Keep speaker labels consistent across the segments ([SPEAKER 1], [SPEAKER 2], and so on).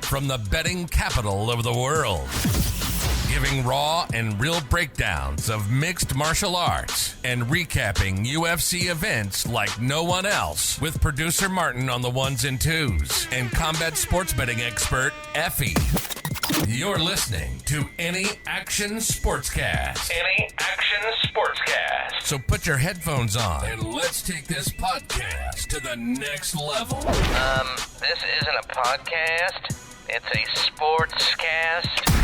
[SPEAKER 1] from the betting capital of the world. Giving raw and real breakdowns of mixed martial arts and recapping UFC events like no one else, with producer Martin on the ones and twos and combat sports betting expert Effie. You're listening to Any Action Sportscast. Any Action Sportscast. So put your headphones on and let's take this podcast to the next level.
[SPEAKER 2] This isn't a podcast. It's a sportscast.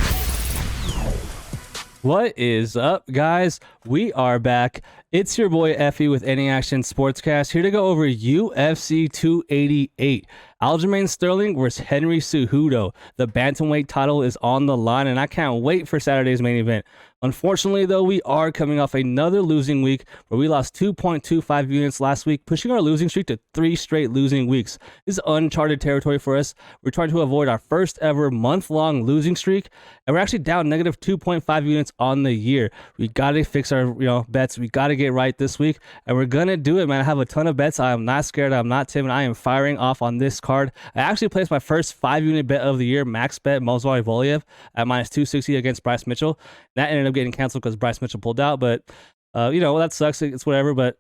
[SPEAKER 3] What is up, guys? We are back. It's your boy Effie with Any Action Sportscast, here to go over UFC 288. Aljamain Sterling versus Henry Cejudo. The bantamweight title is on the line, and I can't wait for Saturday's main event. Unfortunately, though, we are coming off another losing week where we lost 2.25 units last week, pushing our losing streak to 3 straight losing weeks. This is uncharted territory for us. We're trying to avoid our first ever month-long losing streak, and we're actually down negative 2.5 units on the year. We got to fix our bets. We got to get right this week, and we're going to do it, man. I have a ton of bets. I am not scared. I'm not timid. I am firing off on this card. I actually placed my first 5-unit bet of the year, max bet Movsar Evloev at minus 260 against Bryce Mitchell. That ended up getting canceled because Bryce Mitchell pulled out, but that sucks. It's whatever, but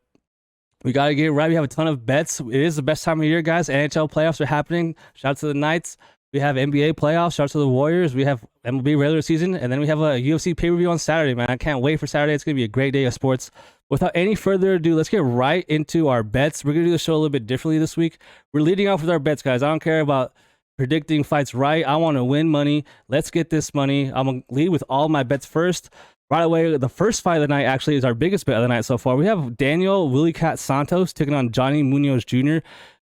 [SPEAKER 3] we got to get it right. We have a ton of bets. It is the best time of year, guys. NHL playoffs are happening. Shout out to the Knights. We have NBA playoffs. Shout out to the Warriors. We have MLB regular season, and then we have a UFC pay-per-view on Saturday, man. I can't wait for Saturday. It's going to be a great day of sports. Without any further ado, let's get right into our bets. We're going to do the show a little bit differently this week. We're leading off with our bets, guys. I don't care about predicting fights right. I want to win money. Let's get this money. I'm going to lead with all my bets first. Right away, the first fight of the night actually is our biggest bet of the night so far. We have Daniel Willie Cat Santos taking on Johnny Munoz Jr.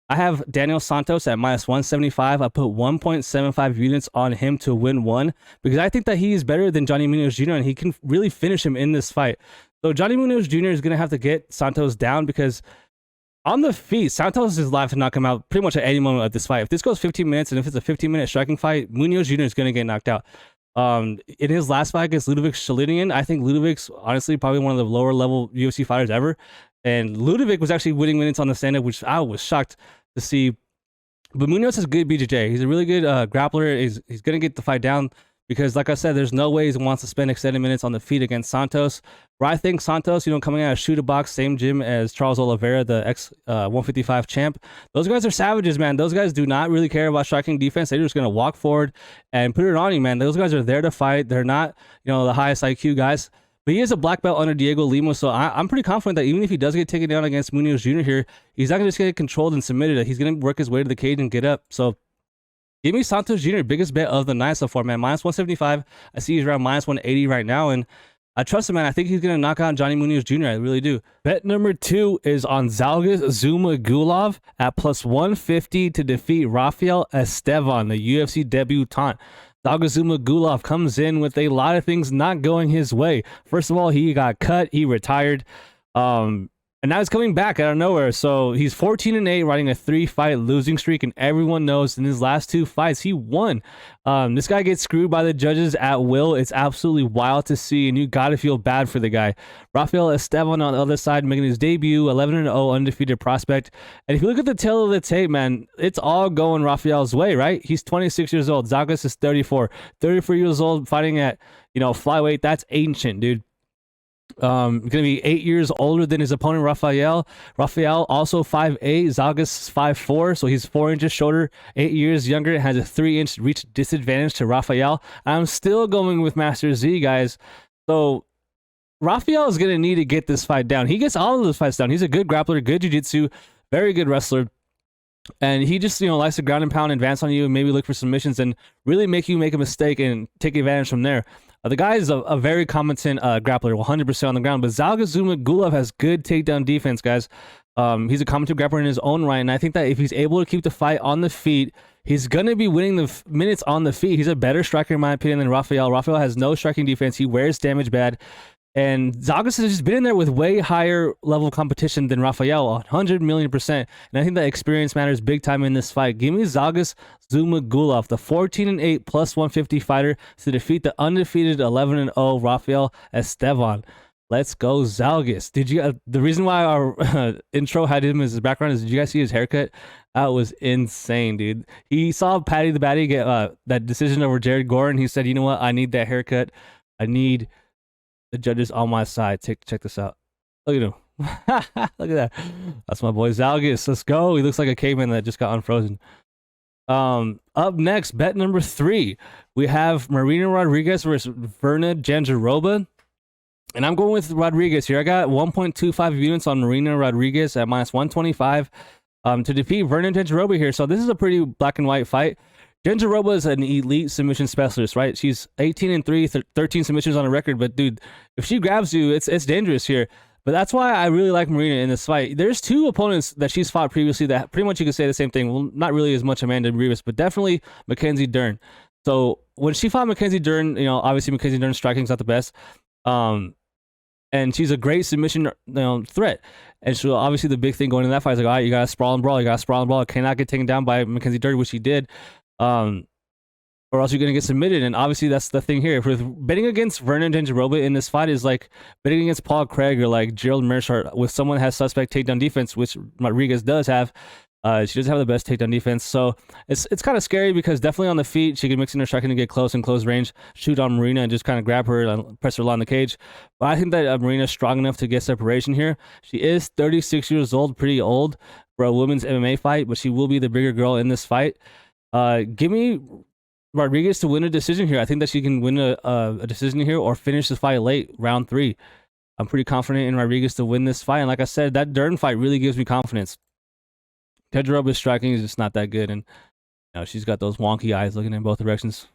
[SPEAKER 3] I have Daniel Santos at minus 175. I put 1.75 units on him to win one because I think that he is better than Johnny Munoz Jr. and he can really finish him in this fight. So Johnny Munoz Jr. is going to have to get Santos down because on the feet, Santos is live to knock him out pretty much at any moment of this fight. If this goes 15 minutes and if it's a 15-minute striking fight, Munoz Jr. is going to get knocked out. In his last fight against Ludovic Shalinian, I think Ludovic's honestly probably one of the lower level UFC fighters ever. And Ludovic was actually winning minutes on the stand-up, which I was shocked to see. But Munoz is good BJJ. He's a really good grappler. He's going to get the fight down because, like I said, there's no way he wants to spend extended minutes on the feet against Santos. Where I think Santos, coming out of Shoot a Box, same gym as Charles Oliveira, the ex-155 champ. Those guys are savages, man. Those guys do not really care about striking defense. They're just going to walk forward and put it on you, man. Those guys are there to fight. They're not, the highest IQ guys. But he is a black belt under Diego Lima, so I'm pretty confident that even if he does get taken down against Munoz Jr. here, he's not going to just get controlled and submitted. He's going to work his way to the cage and get up. So give me Santos Jr., biggest bet of the night so far, man. Minus 175. I see he's around minus 180 right now, and I trust him, man. I think he's going to knock out Johnny Munoz Jr. I really do. Bet number 2 is on Zhalgas Zhumagulov at plus 150 to defeat Rafael Estevam, the UFC debutant. Zhalgas Zhumagulov comes in with a lot of things not going his way. First of all, he got cut. He retired. And now he's coming back out of nowhere. So he's 14-8, riding a 3-fight losing streak. And everyone knows in his last 2 fights, he won. This guy gets screwed by the judges at will. It's absolutely wild to see. And you got to feel bad for the guy. Rafael Estevam on the other side, making his debut, 11-0 undefeated prospect. And if you look at the tail of the tape, man, it's all going Rafael's way, right? He's 26 years old. Zhalgas is 34. 34 years old, fighting at, flyweight. That's ancient, dude. Going to be 8 years older than his opponent, Rafael. Rafael also 5'8", Zhalgas is 5'4", so he's 4 inches shorter, 8 years younger, has a 3-inch reach disadvantage to Rafael. I'm still going with Master Z, guys. So Rafael is going to need to get this fight down. He gets all of those fights down. He's a good grappler, good jiu-jitsu, very good wrestler. And he just, likes to ground and pound, advance on you, and maybe look for submissions and really make you make a mistake and take advantage from there. The guy is a very competent grappler, 100% on the ground. But Zhalgas Zhumagulov has good takedown defense, guys. He's a competent grappler in his own right. And I think that if he's able to keep the fight on the feet, he's going to be winning the minutes on the feet. He's a better striker, in my opinion, than Rafael. Rafael has no striking defense. He wears damage bad. And Zhalgas has just been in there with way higher level competition than Rafael, 100 million %. And I think that experience matters big time in this fight. Give me Zhalgas Zhumagulov, the 14-8 plus 150 fighter, to defeat the undefeated 11-0 Rafael Estevam. Let's go, Zhalgas. Did you? The reason why our intro had him as his background is, did you guys see his haircut? That was insane, dude. He saw Patty the Batty get that decision over Jared Gore, and he said, "You know what? I need that haircut. I need the judges on my side." Check this out. Look at him. Look at that. That's my boy Zhalgas. Let's go. He looks like a caveman that just got unfrozen. Up next, bet number 3. We have Marina Rodriguez versus Virna Jandiroba. And I'm going with Rodriguez here. I got 1.25 units on Marina Rodriguez at minus 125 to defeat Virna Jandiroba here. So this is a pretty black and white fight. Jandiroba is an elite submission specialist, right? She's 18-3, 13 submissions on a record. But dude, if she grabs you, it's dangerous here. But that's why I really like Marina in this fight. There's 2 opponents that she's fought previously that pretty much you could say the same thing. Well, not really as much Amanda Rivas, but definitely Mackenzie Dern. So when she fought Mackenzie Dern, obviously Mackenzie Dern's striking is not the best. And she's a great submission threat. And so obviously the big thing going in that fight is like, all right, you got to sprawl and brawl. You got to sprawl and brawl. Cannot get taken down by Mackenzie Dern, which he did. Or else you're going to get submitted. And obviously that's the thing here. With betting against Virna Jandiroba in this fight is like betting against Paul Craig or like Gerald Mearshart with someone who has suspect takedown defense, which Rodriguez does have. She doesn't have the best takedown defense. So it's kind of scary because definitely on the feet, she can mix in her striking to get close and close range, shoot on Marina and just kind of grab her and press her along the cage. But I think that Marina's strong enough to get separation here. She is 36 years old, pretty old for a women's MMA fight, but she will be the bigger girl in this fight. Give me Rodriguez to win a decision here. I think that she can win a decision here or finish the fight late, round 3. I'm pretty confident in Rodriguez to win this fight. And like I said, that Dern fight really gives me confidence. Jandiroba's striking is just not that good. And she's got those wonky eyes looking in both directions.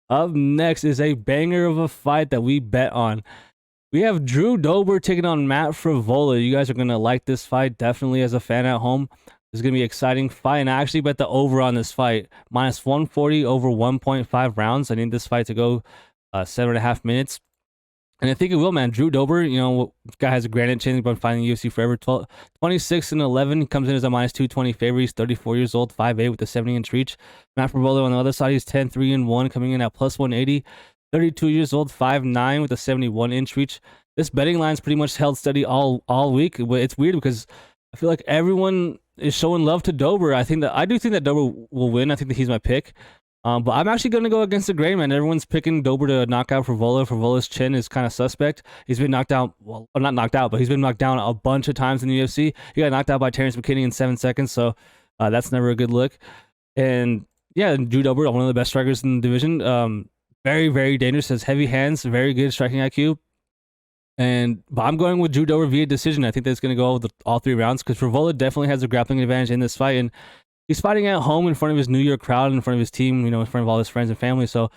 [SPEAKER 3] Up next is a banger of a fight that we bet on. We have Drew Dober taking on Matt Frevola. You guys are going to like this fight, definitely as a fan at home. This is going to be an exciting fight, and I actually bet the over on this fight. Minus 140 over 1.5 rounds. I need this fight to go 7.5 minutes. And I think it will, man. Drew Dober, this guy has a granite chance. He's been fighting UFC forever. 26-11. He comes in as a minus 220 favorite. He's 34 years old, 5'8", with a 70-inch reach. Matt Frevola on the other side, he's 10-3-1, coming in at plus 180. 32 years old, 5'9", with a 71-inch reach. This betting line's pretty much held steady all week. It's weird because I feel like everyone is showing love to Dober. I do think that Dober will win. I think that he's my pick. But I'm actually going to go against the grain, man. Everyone's picking Dober to knock out Frevola. Frevola's chin is kind of suspect. He's been knocked out, well, not knocked out, but he's been knocked down a bunch of times in the UFC. He got knocked out by Terrence McKinney in 7 seconds, so that's never a good look. And yeah, Drew Dober, one of the best strikers in the division. Very, very dangerous. Has heavy hands, very good striking IQ. But I'm going with Drew Dober via decision. I think that's going to go all 3 rounds because Frevola definitely has a grappling advantage in this fight. And he's fighting at home in front of his New York crowd, in front of his team, in front of all his friends and family. So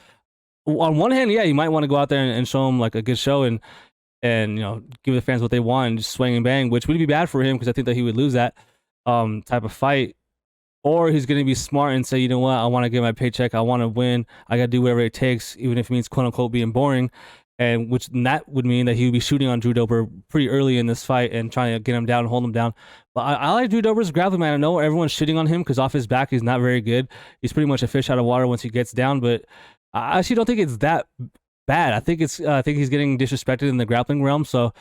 [SPEAKER 3] on one hand, yeah, you might want to go out there and show him like a good show and give the fans what they want and just swing and bang, which would be bad for him because I think that he would lose that type of fight. Or he's going to be smart and say, you know what, I want to get my paycheck. I want to win. I got to do whatever it takes, even if it means quote unquote being boring. And that would mean that he would be shooting on Drew Dober pretty early in this fight and trying to get him down and hold him down. But I like Drew Dober's grappling, man. I know everyone's shitting on him because off his back, he's not very good. He's pretty much a fish out of water once he gets down. But I actually don't think it's that bad. I think he's getting disrespected in the grappling realm. So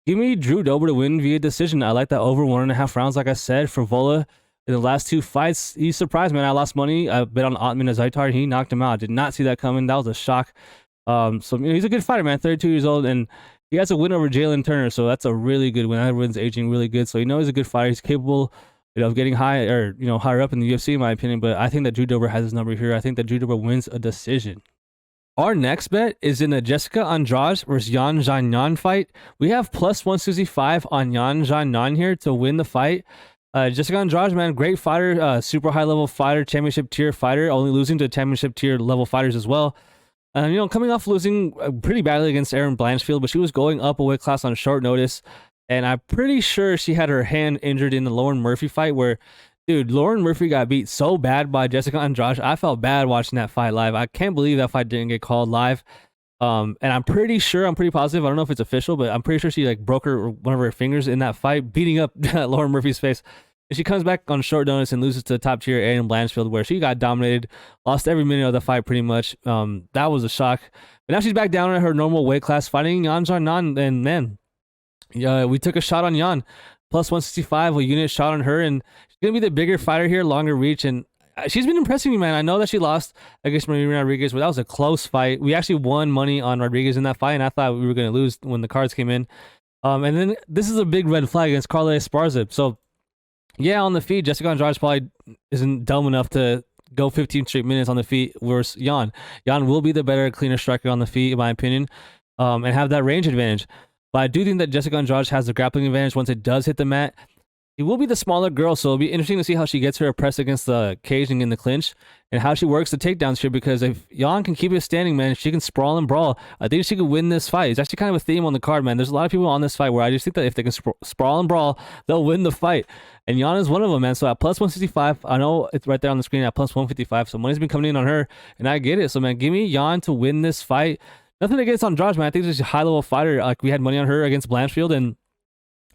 [SPEAKER 3] give me Drew Dober to win via decision. I like that over 1.5 rounds. Like I said, Frevola in the last 2 fights, he surprised, man. I lost money. I bet on Otman Azaitar. He knocked him out. I did not see that coming. That was a shock. So he's a good fighter, man. 32 years old, and he has a win over Jalen Turner, so that's a really good win. Everyone's aging really good, so he's a good fighter. He's capable, of getting higher up in the UFC, in my opinion. But I think that Drew Dober has his number here. I think that Drew Dober wins a decision. Our next bet is in a Jessica Andrade versus Yan Xiaonan fight. We have plus 165 on Yan Xiaonan here to win the fight. Jessica Andrade, man, great fighter, super high level fighter, championship tier fighter, only losing to championship tier level fighters as well. Coming off losing pretty badly against Erin Blanchfield, but she was going up a weight class on short notice. And I'm pretty sure she had her hand injured in the Lauren Murphy fight where, dude, Lauren Murphy got beat so bad by Jessica Andrade. I felt bad watching that fight live. I can't believe that fight didn't get called live. And I'm pretty positive, I don't know if it's official, but I'm pretty sure she broke one of her fingers in that fight, beating up Lauren Murphy's face. And she comes back on short notice and loses to top tier Erin Blanchfield, where she got dominated, lost every minute of the fight pretty much. That was a shock. But now she's back down at her normal weight class fighting Yan Xiaonan. And man, we took a shot on Yan. Plus 165, a unit shot on her, and gonna be the bigger fighter here, longer reach, and she's been impressing me, man. I know that she lost against Marina Rodriguez, but that was a close fight. We actually won money on Rodriguez in that fight, and I thought we were gonna lose when the cards came in. And then this is a big red flag against Carla Esparza. So yeah, on the feet, Jessica Andrade probably isn't dumb enough to go 15 straight minutes on the feet versus Jan. Jan will be the better, cleaner striker on the feet, in my opinion, and have that range advantage. But I do think that Jessica Andrade has the grappling advantage once it does hit the mat. It will be the smaller girl, so it'll be interesting to see how she gets her press against the cage and in the clinch, and how she works the takedowns here, because if Jan can keep it standing, man, she can sprawl and brawl. I think she could win this fight. It's actually kind of a theme on the card, man. There's a lot of people on this fight where I just think that if they can sprawl and brawl, they'll win the fight. And Jan is one of them, man. So at plus 165, I know it's right there on the screen at plus 155, so money's been coming in on her, and I get it. So, man, give me Jan to win this fight. Nothing against Andrade, man. I think she's a high-level fighter. Like, we had money on her against Blanchfield, and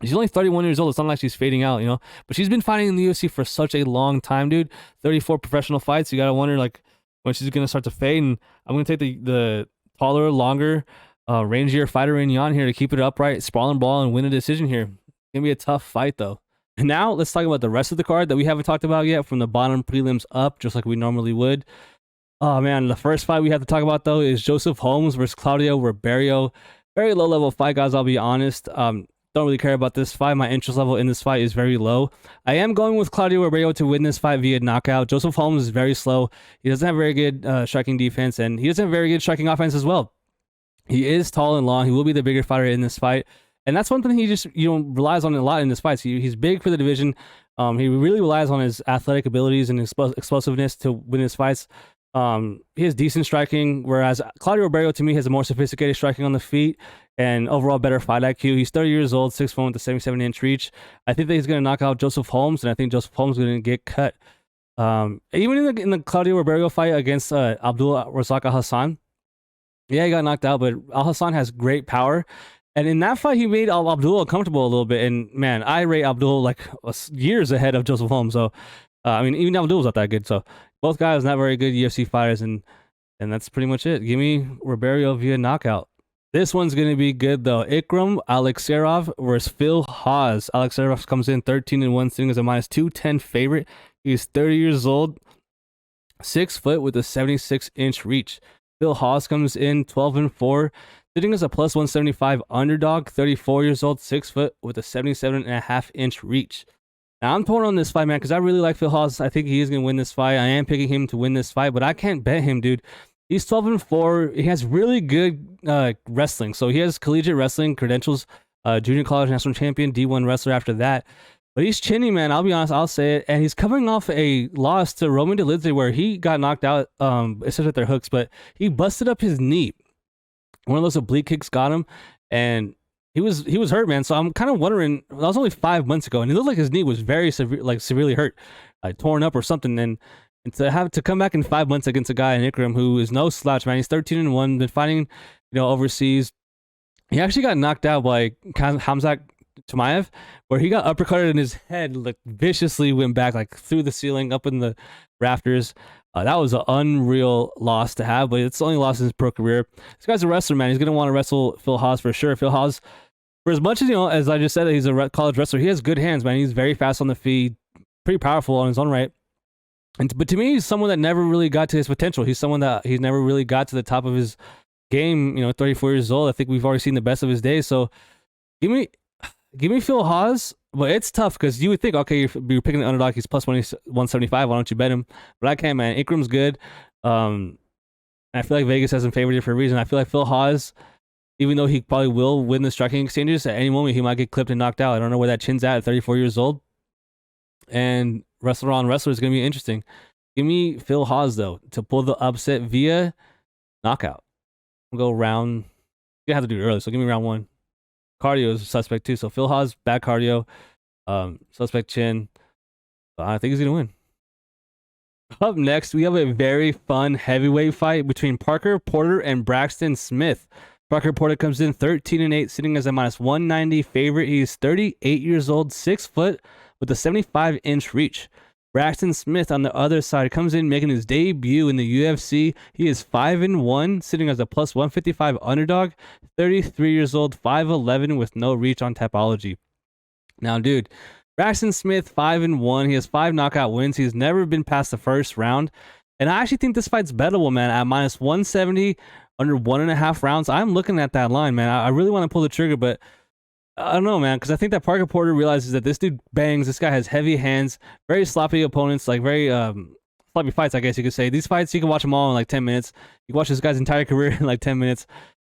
[SPEAKER 3] she's only 31 years old. It's not like she's fading out, you know? But she's been fighting in the UFC for such a long time, dude. 34 professional fights. You got to wonder, like, when she's going to start to fade. And I'm going to take the taller, longer, rangier fighter in Jan here to keep it upright, sprawl and ball, and win a decision here. It's going to be a tough fight, though. And now, let's talk about the rest of the card that we haven't talked about yet, from the bottom prelims up, just like we normally would. Oh, man. The first fight we have to talk about, though, is Joseph Holmes versus Claudio Ribeiro. Very low-level fight, guys, I'll be honest. Don't really care about this fight. My interest level in this fight is very low. I am going with Claudio Ribeiro to win this fight via knockout. Joseph Holmes is very slow. He doesn't have very good striking defense, and he doesn't have very good striking offense as well. He is tall and long. He will be the bigger fighter in this fight, and that's one thing he just relies on a lot in this fight. So he's big for the division. He really relies on his athletic abilities and explosiveness to win his fights. He has decent striking, whereas Claudio Ribeiro, to me, has a more sophisticated striking on the feet and overall better fight IQ. He's 30 years old, 6'1" with a 77-inch reach. I think that he's going to knock out Joseph Holmes, and I think Joseph Holmes is going to get cut. Even in the Claudio Ribeiro fight against Abdul Razak Al Hassan, yeah, he got knocked out, but Al Hassan has great power. And in that fight, he made Abdul uncomfortable a little bit. And man, I rate Abdul like years ahead of Joseph Holmes. So, I mean, even Abdul's not that good. So, both guys not very good UFC fighters, and that's pretty much it. Give me Ribeiro via knockout. This one's going to be good, though. Ikram Aliskerov versus Phil Hawes. Aliskerov comes in 13-1, sitting as a minus 210 favorite. He's 30 years old, 6 foot with a 76-inch reach. Phil Hawes comes in 12-4, sitting as a plus 175 underdog, 34 years old, 6 foot with a 77.5-inch reach. Now, I'm torn on this fight, man, because I really like Phil Hawes. I think he is going to win this fight. I am picking him to win this fight, but I can't bet him, dude. He's 12-4. He has really good wrestling. So he has collegiate wrestling credentials, junior college national champion, D1 wrestler after that. But he's chinny, man. I'll be honest. I'll say it. And he's coming off a loss to Roman Dolidze, where he got knocked out, especially with their hooks, but he busted up his knee. One of those oblique kicks got him, and he was hurt, man. So I'm kind of wondering. That was only 5 months ago, and it looked like his knee was very severely hurt, torn up or something. And to have to come back in 5 months against a guy in Ikram who is no slouch, man. He's 13-1, been fighting, overseas. He actually got knocked out by Hamzat Chimaev, where he got uppercutted in his head, like viciously went back, like through the ceiling, up in the rafters. That was an unreal loss to have, but it's the only loss in his pro career. This guy's a wrestler, man. He's going to want to wrestle Phil Hawes for sure. Phil Hawes, for as much as, as I just said, that he's a college wrestler, he has good hands, man. He's very fast on the feet, pretty powerful on his own right. But to me, he's someone that never really got to his potential. He's someone that he's never really got to the top of his game, 34 years old. I think we've already seen the best of his days. So give me Phil Hawes. But it's tough because you would think, okay, you're picking the underdog. He's plus 175. Why don't you bet him? But I can't, man. Ikram's good. I feel like Vegas has him favored for a reason. I feel like Phil Hawes, even though he probably will win the striking exchanges, at any moment he might get clipped and knocked out. I don't know where that chin's at 34 years old. And wrestler on wrestler is going to be interesting. Give me Phil Hawes, though, to pull the upset via knockout. We'll go round. You have to do it early, so give me round 1. Cardio is suspect too. So Phil Hawes, bad cardio, suspect chin. I think he's gonna win. Up next, we have a very fun heavyweight fight between Parker Porter and Braxton Smith. Parker Porter comes in 13-8, sitting as a minus 190 favorite. He's 38 years old, 6 foot with a 75-inch reach. Braxton Smith on the other side comes in making his debut in the UFC. He is 5-1, sitting as a plus 155 underdog, 33 years old, 5'11", with no reach on Tapology. Now, dude, Braxton Smith 5-1. He has 5 knockout wins. He's never been past the first round. And I actually think this fight's bettable, man. At minus 170, under 1.5 rounds. I'm looking at that line, man. I really want to pull the trigger, but I don't know, man, because I think that Parker Porter realizes that this dude bangs. This guy has heavy hands, very sloppy opponents, like very sloppy fights, I guess you could say. These fights, you can watch them all in like 10 minutes. You can watch this guy's entire career in like 10 minutes.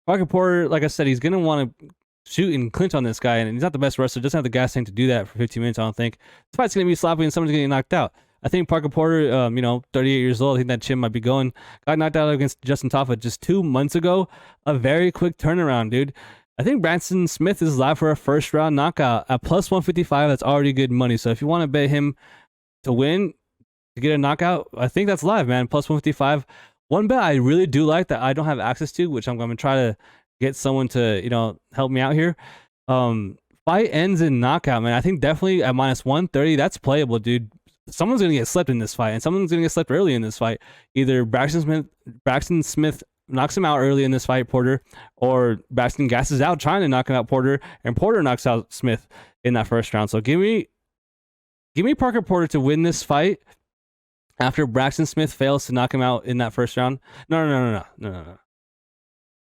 [SPEAKER 3] Parker Porter, like I said, he's going to want to shoot and clinch on this guy, and he's not the best wrestler. Doesn't have the gas tank to do that for 15 minutes, I don't think. This fight's going to be sloppy, and someone's going to get knocked out. I think Parker Porter, 38 years old, I think that chin might be going. Got knocked out against Justin Tafa just 2 months ago. A very quick turnaround, dude. I think Braxton Smith is live for a first-round knockout. At plus 155, that's already good money. So if you want to bet him to win, to get a knockout, I think that's live, man. Plus 155. One bet I really do like that I don't have access to, which I'm going to try to get someone to, help me out here. Fight ends in knockout, man. I think definitely at minus 130, that's playable, dude. Someone's going to get slept in this fight, and someone's going to get slept early in this fight. Either Braxton Smith knocks him out early in this fight, Porter, or Braxton gasses out trying to knock him out, Porter, and Porter knocks out Smith in that first round. So give me Parker Porter to win this fight after Braxton Smith fails to knock him out in that first round. No.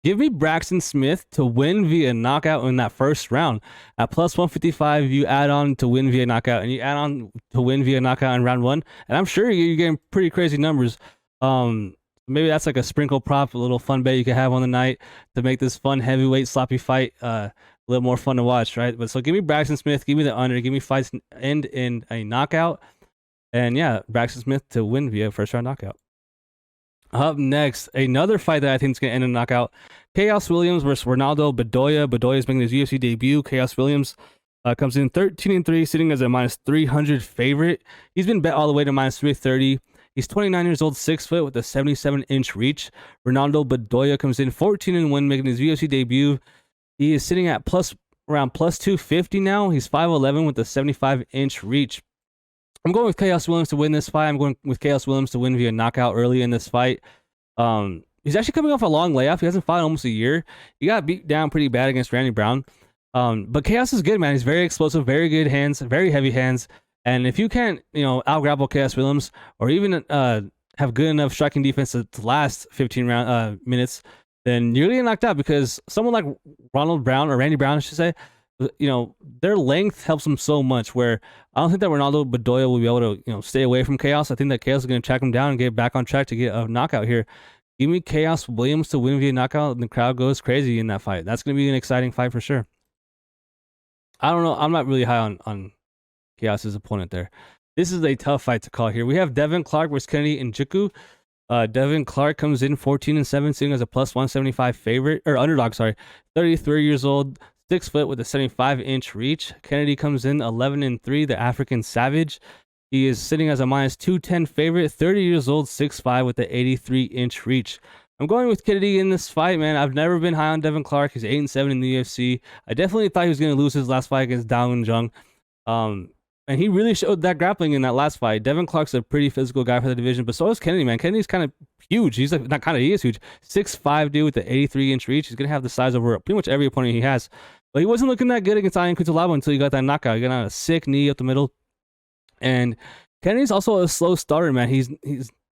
[SPEAKER 3] Give me Braxton Smith to win via knockout in that first round. At plus 155, you add on to win via knockout, and you add on to win via knockout in round 1. And I'm sure you're getting pretty crazy numbers. Maybe that's like a sprinkle prop, a little fun bet you could have on the night to make this fun heavyweight sloppy fight a little more fun to watch, right? But so give me Braxton Smith, give me the under, give me fights end in a knockout. And yeah, Braxton Smith to win via first round knockout. Up next, another fight that I think is going to end in a knockout. Khaos Williams versus Rolando Bedoya. Bedoya is making his UFC debut. Khaos Williams comes in 13-3, sitting as a minus 300 favorite. He's been bet all the way to minus 330. He's 29 years old, 6 foot with a 77-inch reach. Rolando Bedoya comes in 14-1, making his UFC debut. He is sitting at around plus 250 now. He's 5'11 with a 75-inch reach. I'm going with Khaos Williams to win this fight. I'm going with Khaos Williams to win via knockout early in this fight. He's actually coming off a long layoff. He hasn't fought in almost a year. He got beat down pretty bad against Randy Brown. But Khaos is good, man. He's very explosive, very good hands, very heavy hands. And if you can't, out-grapple Khaos Williams or even have good enough striking defense to last 15 minutes, then you're going to get knocked out because someone like Ronald Brown, or Randy Brown, I should say, their length helps them so much where I don't think that Rolando Bedoya will be able to, stay away from Khaos. I think that Khaos is going to track him down and get back on track to get a knockout here. Give me Khaos Williams to win via knockout, and the crowd goes crazy in that fight. That's going to be an exciting fight for sure. I don't know. I'm not really high on Khaos' opponent there. This is a tough fight to call here. We have Devin Clark versus Kennedy Nzechukwu. Devin Clark comes in 14-7, sitting as a plus 175 favorite, or underdog, sorry. 33 years old, 6 foot with a 75-inch reach. Kennedy comes in 11-3, the African Savage. He is sitting as a minus 210 favorite, 30 years old, 6'5 with the 83-inch reach. I'm going with Kennedy in this fight, man. I've never been high on Devin Clark. He's 8-7 in the UFC. I definitely thought he was going to lose his last fight against Daoin Jung. And he really showed that grappling in that last fight. Devin Clark's a pretty physical guy for the division, but so is Kennedy, man. Kennedy's kind of huge. He's like, not kind of, he is huge. 6'5 dude with the 83-inch reach. He's going to have the size over pretty much every opponent he has. But he wasn't looking that good against Ian Cutelaba until he got that knockout. He got on a sick knee up the middle. And Kennedy's also a slow starter, man. He's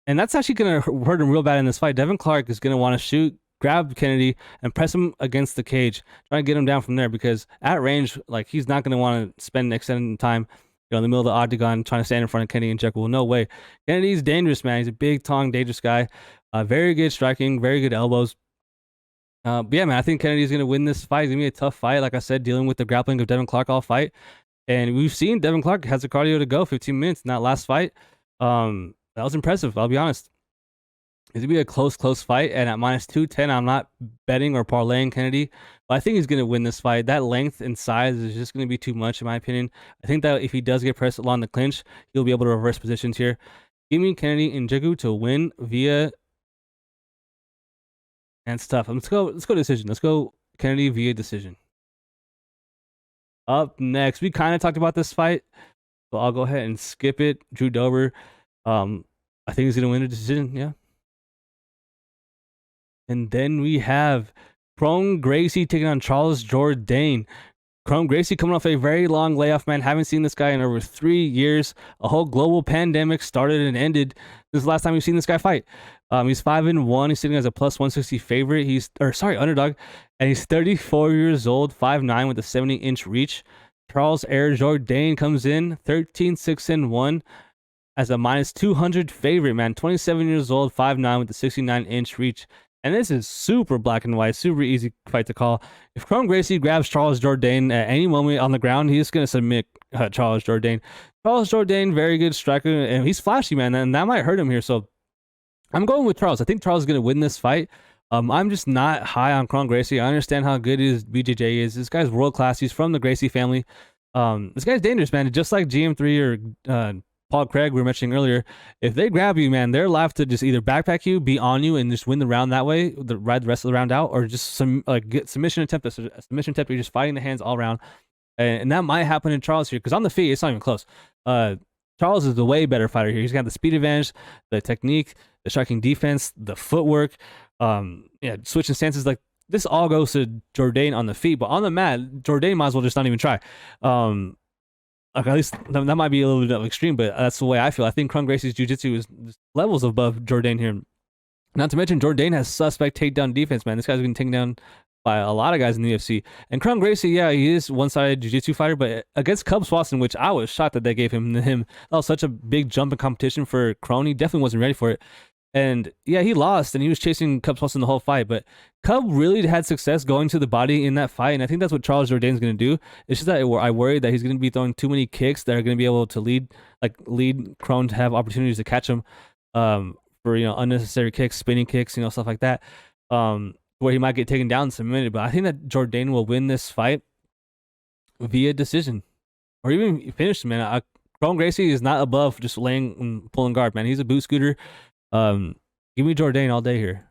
[SPEAKER 3] and that's actually going to hurt him real bad in this fight. Devin Clark is going to want to shoot, grab Kennedy, and press him against the cage, trying to get him down from there because at range, like, he's not going to want to spend extended time in the middle of the octagon trying to stand in front of Kennedy and Nzechukwu. No way. Kennedy's dangerous, man. He's a big, tall, dangerous guy. Very good striking, very good elbows. But yeah, man, I think Kennedy's going to win this fight. It's going to be a tough fight, like I said, dealing with the grappling of Devin Clark all fight. And we've seen Devin Clark has the cardio to go 15 minutes in that last fight. That was impressive, I'll be honest. It's going to be a close fight. And at minus 210, I'm not betting or parlaying Kennedy. But I think he's going to win this fight. That length and size is just going to be too much, in my opinion. I think that if he does get pressed along the clinch, he'll be able to reverse positions here. Give me Kennedy and Nzechukwu to win via... And it's tough. Let's go decision. Let's go Kennedy via decision. Up next, we kind of talked about this fight, so I'll go ahead and skip it. Drew Dober. I think he's going to win a decision, yeah. And then we have Kron Gracie taking on Charles Jourdain. Kron Gracie coming off a very long layoff, man. Haven't seen this guy in over 3 years. A whole global pandemic started and ended. This is the last time we've seen this guy fight. He's 5-1. He's sitting as a plus 160 favorite. Underdog. And he's 34 years old, 5'9", with a 70-inch reach. Charles Jourdain comes in 13-6-1 as a minus 200 favorite, man. 27 years old, 5'9", with a 69-inch reach. And this is super black and white, super easy fight to call. If Kron Gracie grabs Charles Jourdain at any moment on the ground, he's going to submit Charles Jourdain. Charles Jourdain, very good striker, and he's flashy, man, and that might hurt him here. So I'm going with Charles. I think Charles is going to win this fight. I'm just not high on Kron Gracie. I understand how good his BJJ is. This guy's world-class. He's from the Gracie family. This guy's dangerous, man. Just like GM3 or Paul Craig we were mentioning earlier, if they grab you, man, they're liable to just either backpack you, be on you, and just win the round that way, ride the rest of the round out, or just get submission attempt. A submission attempt, you're just fighting the hands all around, and that might happen in Charles here because on the feet, it's not even close. Charles is the way better fighter here. He's got the speed advantage, the technique, the striking defense, the footwork, switching stances. Like this all goes to Jourdain on the feet, but on the mat, Jourdain might as well just not even try. At least that might be a little bit extreme, but that's the way I feel. I think Kron Gracie's jiu-jitsu is levels above Jourdain here. Not to mention, Jourdain has suspect takedown defense, man. This guy's been taken down by a lot of guys in the UFC. And Kron Gracie, yeah, he is one-sided jiu-jitsu fighter, but against Cub Swanson, which I was shocked that they gave him, that was such a big jump in competition for Kron. He definitely wasn't ready for it. And yeah, he lost, and he was chasing Cub Swanson the whole fight, but Cub really had success going to the body in that fight, and I think that's what Charles Jourdain's going to do. It's just that I worry that he's going to be throwing too many kicks that are going to be able to lead Kron to have opportunities to catch him for unnecessary kicks, spinning kicks, stuff like that, where he might get taken down in some minute. But I think that Jourdain will win this fight via decision, or even finish, man. Kron Gracie is not above just laying and pulling guard, man. He's a boot scooter. Give me Jourdain all day here.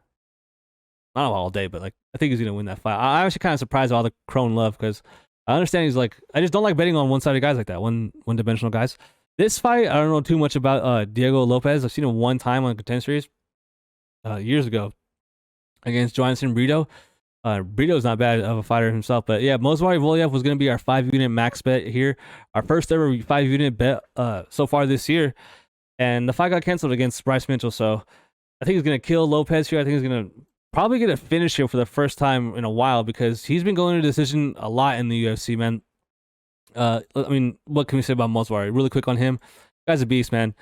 [SPEAKER 3] Not all day, but I think he's gonna win that fight. I'm actually kind of surprised by all the Kron love because I understand he's I just don't like betting on one-sided guys like that, one-dimensional guys. This fight, I don't know too much about Diego Lopes. I've seen him one time on Contender Series years ago against Joanson Brito. Brito's not bad of a fighter himself, but yeah, Movsar Evloev was gonna be our 5-unit max bet here, our first ever 5-unit bet so far this year. And the fight got canceled against Bryce Mitchell, so I think he's going to kill Lopes here. I think he's going to probably get a finish here for the first time in a while because he's been going to decision a lot in the UFC, man. What can we say about Movsar? Really quick on him. Guy's a beast, man.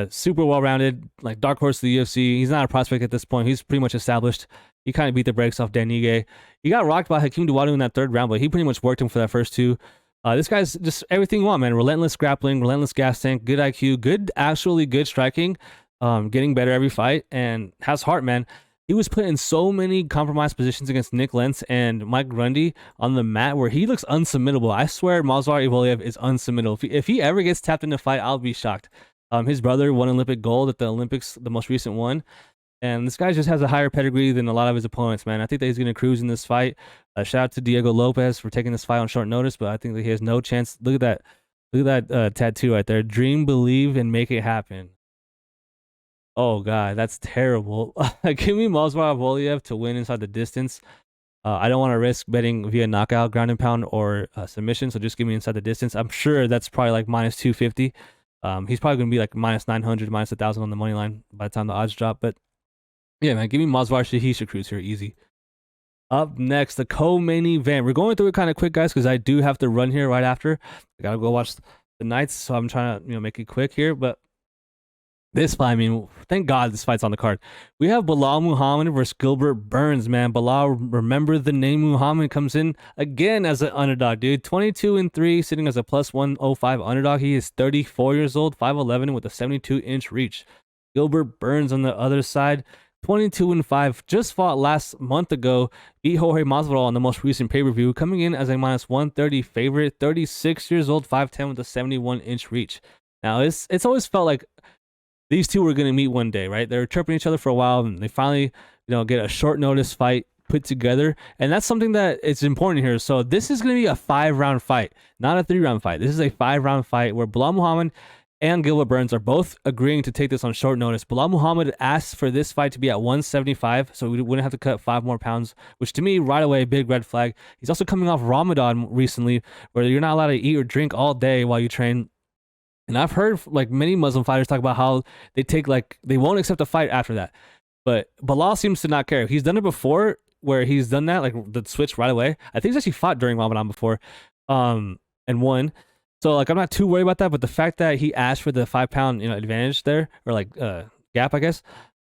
[SPEAKER 3] Super well-rounded, dark horse of the UFC. He's not a prospect at this point. He's pretty much established. He kind of beat the brakes off Dan Ige. He got rocked by Hakeem Dawodu in that third round, but he pretty much worked him for that first two. This guy's just everything you want, man. Relentless grappling, relentless gas tank, good IQ, actually good striking, getting better every fight, and has heart, man. He was put in so many compromised positions against Nick Lentz and Mike Grundy on the mat where he looks unsubmittable. I swear Movsar Evloev is unsubmittable. If he ever gets tapped in a fight, I'll be shocked. His brother won Olympic gold at the Olympics, the most recent one. And this guy just has a higher pedigree than a lot of his opponents, man. I think that he's going to cruise in this fight. Shout out to Diego Lopes for taking this fight on short notice, but I think that he has no chance. Look at that tattoo right there. Dream, believe, and make it happen. Oh, God, that's terrible. Give me Movsar Evloev to win inside the distance. I don't want to risk betting via knockout, ground and pound, or submission, so just give me inside the distance. I'm sure that's probably minus 250. He's probably going to be minus 900, minus 1,000 on the money line by the time the odds drop, but yeah, man, give me Movsar. He should cruise here easy. Up next, the co-main event. We're going through it kind of quick, guys, because I do have to run here right after. I got to go watch the Knights, so I'm trying to make it quick here. But this fight, thank God this fight's on the card. We have Belal Muhammad versus Gilbert Burns, man. Belal, remember the name Muhammad, comes in again as an underdog, dude. 22-3, sitting as a plus 105 underdog. He is 34 years old, 5'11", with a 72-inch reach. Gilbert Burns on the other side, 22-5, just fought last month ago, beat Jorge Masvidal on the most recent pay-per-view, coming in as a minus 130 favorite, 36 years old, 5'10", with a 71-inch reach. Now, it's always felt like these two were going to meet one day, right? They were chirping each other for a while, and they finally, get a short notice fight put together, and that's something that it's important here. So this is going to be a 5-round fight, not a 3-round fight. This is a 5-round fight where Belal Muhammad and Gilbert Burns are both agreeing to take this on short notice. Belal Muhammad asked for this fight to be at 175, so we wouldn't have to cut 5 more pounds, which to me, right away, big red flag. He's also coming off Ramadan recently, where you're not allowed to eat or drink all day while you train. And I've heard like many Muslim fighters talk about how they won't accept a fight after that. But Belal seems to not care. He's done it before where he's done that, like the switch right away. I think he's actually fought during Ramadan before and won. So like I'm not too worried about that, but the fact that he asked for the 5 pound advantage there, or like gap, I guess,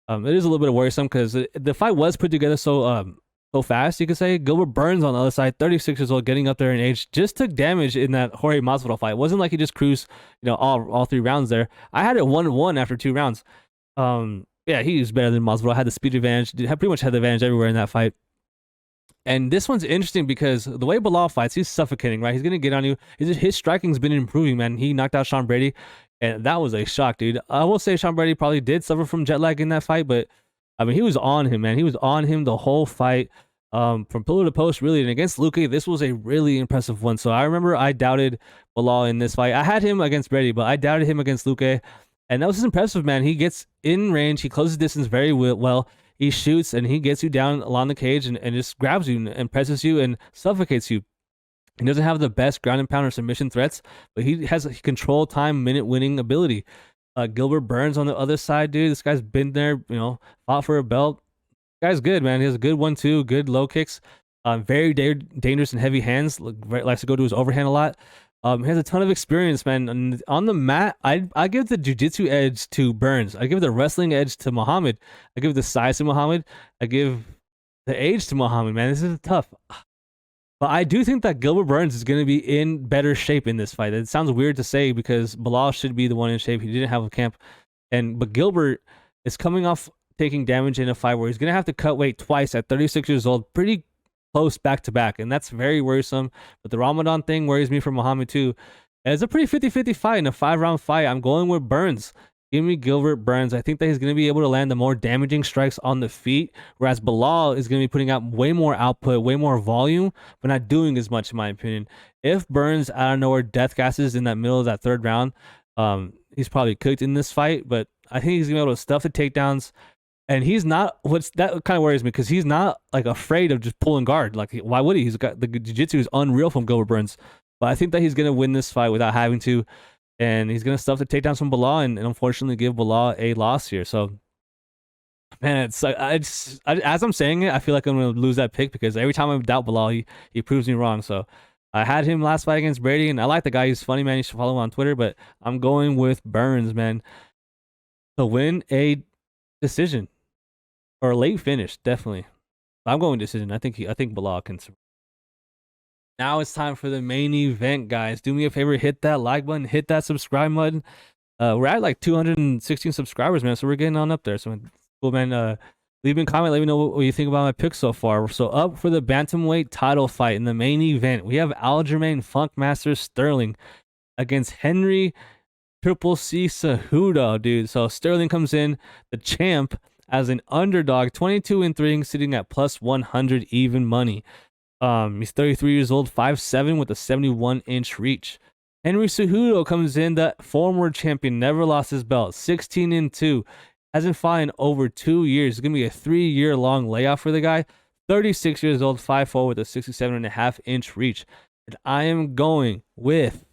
[SPEAKER 3] it is a little bit worrisome because the fight was put together so fast, you could say. Gilbert Burns on the other side, 36 years old, getting up there in age, just took damage in that Jorge Masvidal fight. It wasn't like he just cruised all 3 rounds there. I had it 1-1 after 2 rounds. Yeah, he was better than Masvidal. Had the speed advantage. Pretty much had the advantage everywhere in that fight. And this one's interesting because the way Belal fights, he's suffocating, right? He's going to get on you. His striking's been improving, man. He knocked out Sean Brady, and that was a shock, dude. I will say Sean Brady probably did suffer from jet lag in that fight, but, I mean, he was on him, man. He was on him the whole fight, from pillar to post, really. And against Luque, this was a really impressive one. So I remember I doubted Belal in this fight. I had him against Brady, but I doubted him against Luque, and that was just impressive, man. He gets in range. He closes distance very well. He shoots and he gets you down along the cage and just grabs you and presses you and suffocates you. He doesn't have the best ground and pound or submission threats, but he has a control time, minute winning ability. Gilbert Burns on the other side, dude. This guy's been there, fought for a belt. This guy's good, man. He has a good 1-2, good low kicks. Very dangerous and heavy hands. Likes to go to his overhand a lot. He has a ton of experience, man. And on the mat, I give the jiu-jitsu edge to Burns. I give the wrestling edge to Muhammad. I give the size to Muhammad. I give the age to Muhammad, man. This is tough. But I do think that Gilbert Burns is going to be in better shape in this fight. It sounds weird to say because Belal should be the one in shape. He didn't have a camp. But Gilbert is coming off taking damage in a fight where he's going to have to cut weight twice at 36 years old. Pretty close back to back, and that's very worrisome. But the Ramadan thing worries me for Muhammad too. And it's a pretty 50-50 fight in a 5-round fight. I'm going with Burns. Give me Gilbert Burns. I think that he's going to be able to land the more damaging strikes on the feet, whereas Belal is going to be putting out way more output, way more volume, but not doing as much, in my opinion. If Burns out of nowhere death gasses in that middle of that 3rd round, he's probably cooked in this fight. But I think he's going to be able to stuff the takedowns. And he's not, that kind of worries me because he's not like afraid of just pulling guard. Like, why would he? He's got the jiu-jitsu is unreal from Gilbert Burns. But I think that he's going to win this fight without having to. And he's going to stuff the takedowns from Belal and unfortunately give Belal a loss here. So, man, it's like, as I'm saying it, I feel like I'm going to lose that pick because every time I doubt Belal, he proves me wrong. So I had him last fight against Brady, and I like the guy. He's funny, man. You should follow him on Twitter. But I'm going with Burns, man, to win a decision. Or a late finish, definitely. I'm going decision. I think Belal can. Now it's time for the main event, guys. Do me a favor, hit that like button, hit that subscribe button. We're at like 216 subscribers, man, so we're getting on up there. So cool, man. Leave me a comment. Let me know what you think about my picks so far. So up for the bantamweight title fight in the main event, we have Aljamain Funkmaster Sterling against Henry Triple C Cejudo, dude. So Sterling comes in, the champ, as an underdog, 22-3, sitting at plus 100 even money. He's 33 years old, 5'7", with a 71-inch reach. Henry Cejudo comes in, the former champion, never lost his belt, 16-2, hasn't fought in over 2 years. It's gonna be a 3-year-long layoff for the guy. 36 years old, 5'4", with a 67.5-inch reach. And I am going with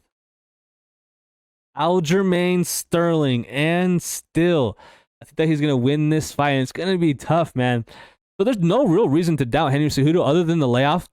[SPEAKER 3] Aljamain Sterling, and still, I think that he's going to win this fight, and it's going to be tough, man. So there's no real reason to doubt Henry Cejudo other than the layoff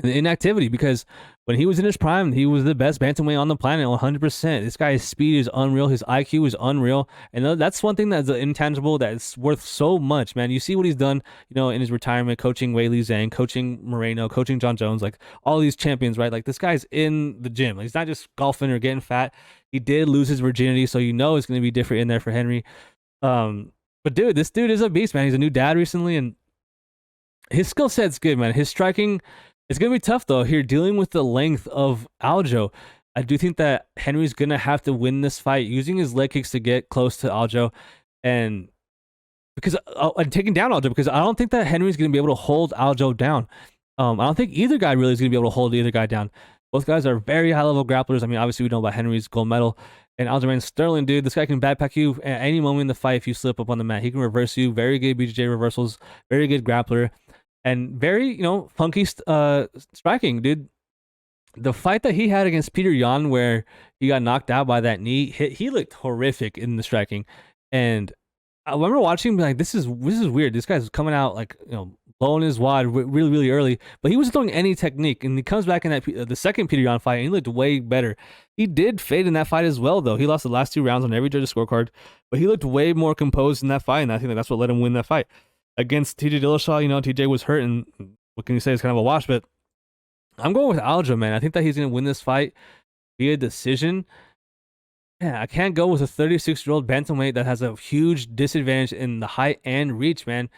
[SPEAKER 3] and the inactivity, because when he was in his prime, he was the best bantamweight on the planet, 100%. This guy's speed is unreal. His IQ is unreal. And that's one thing that's intangible that's worth so much, man. You see what he's done, in his retirement, coaching Weili Zhang, coaching Moreno, coaching John Jones, like all these champions, right? Like this guy's in the gym. He's not just golfing or getting fat. He did lose his virginity, so it's going to be different in there for Henry. But dude, this dude is a beast, man. He's a new dad recently, and his skill set's good, man. His striking, it's gonna be tough though. Here, dealing with the length of Aljo, I do think that Henry's gonna have to win this fight using his leg kicks to get close to Aljo, and taking down Aljo, because I don't think that Henry's gonna be able to hold Aljo down. I don't think either guy really is gonna be able to hold either guy down. Both guys are very high level grapplers. I mean, obviously we know about Henry's gold medal. And Aljamain Sterling, dude, this guy can backpack you at any moment in the fight if you slip up on the mat. He can reverse you. Very good BJJ reversals. Very good grappler. And very, funky striking, dude. The fight that he had against Peter Yan where he got knocked out by that knee, he looked horrific in the striking. And I remember watching him like, this is weird. This guy's coming out like, blowing his wad really, really early, but he wasn't throwing any technique. And he comes back in the second Peter Yan fight, and he looked way better. He did fade in that fight as well, though. He lost the last 2 rounds on every judge's scorecard, but he looked way more composed in that fight, and I think that's what let him win that fight. Against TJ Dillashaw, TJ was hurt, and what can you say, it's kind of a wash, but I'm going with Aljamain. I think that he's going to win this fight via decision. Yeah, I can't go with a 36-year-old bantamweight that has a huge disadvantage in the height and reach, man.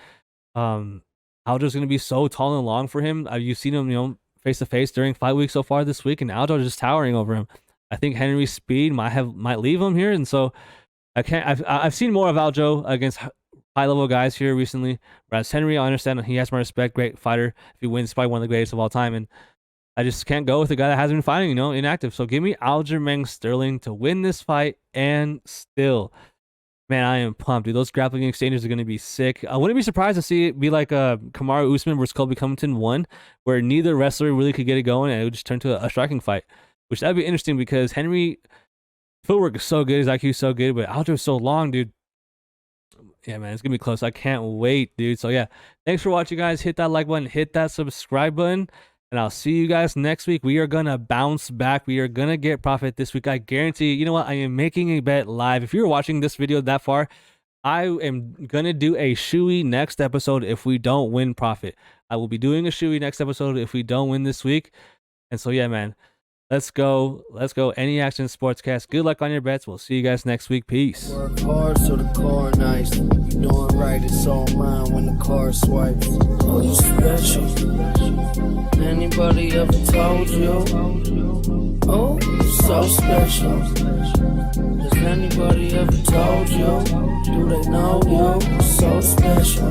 [SPEAKER 3] Aljo's going to be so tall and long for him. You've seen him, face to face during fight week so far this week, and Aljo is just towering over him. I think Henry's speed might leave him here, and so I've seen more of Aljo against high level guys here recently. Whereas Henry, I understand he has my respect, great fighter. If he wins, probably one of the greatest of all time, and I just can't go with a guy that hasn't been fighting, inactive. So give me Aljamain Sterling to win this fight, and still. Man, I am pumped, dude. Those grappling exchanges are going to be sick. I wouldn't be surprised to see it be like Kamaru Usman versus Colby Covington 1, where neither wrestler really could get it going, and it would just turn to a striking fight, which that'd be interesting because Henry footwork is so good, his IQ is so good, but Aljo is so long, dude. Yeah, man, it's going to be close. I can't wait, dude. So, yeah, thanks for watching, guys. Hit that like button, hit that subscribe button, and I'll see you guys next week. We are going to bounce back. We are going to get profit this week. I guarantee you. You know what? I am making a bet live. If you're watching this video that far, I am going to do a shoey next episode if we don't win profit. I will be doing a shoey next episode if we don't win this week. And so, yeah, man, let's go. Let's go. Any Action Sportscast. Good luck on your bets. We'll see you guys next week. Peace.
[SPEAKER 4] Work hard so the car nice. You doing right, it's all mine when the car swipes. Oh, you special. Anybody ever told you? Oh, you so special. Has anybody ever told you? Do they know you? So special.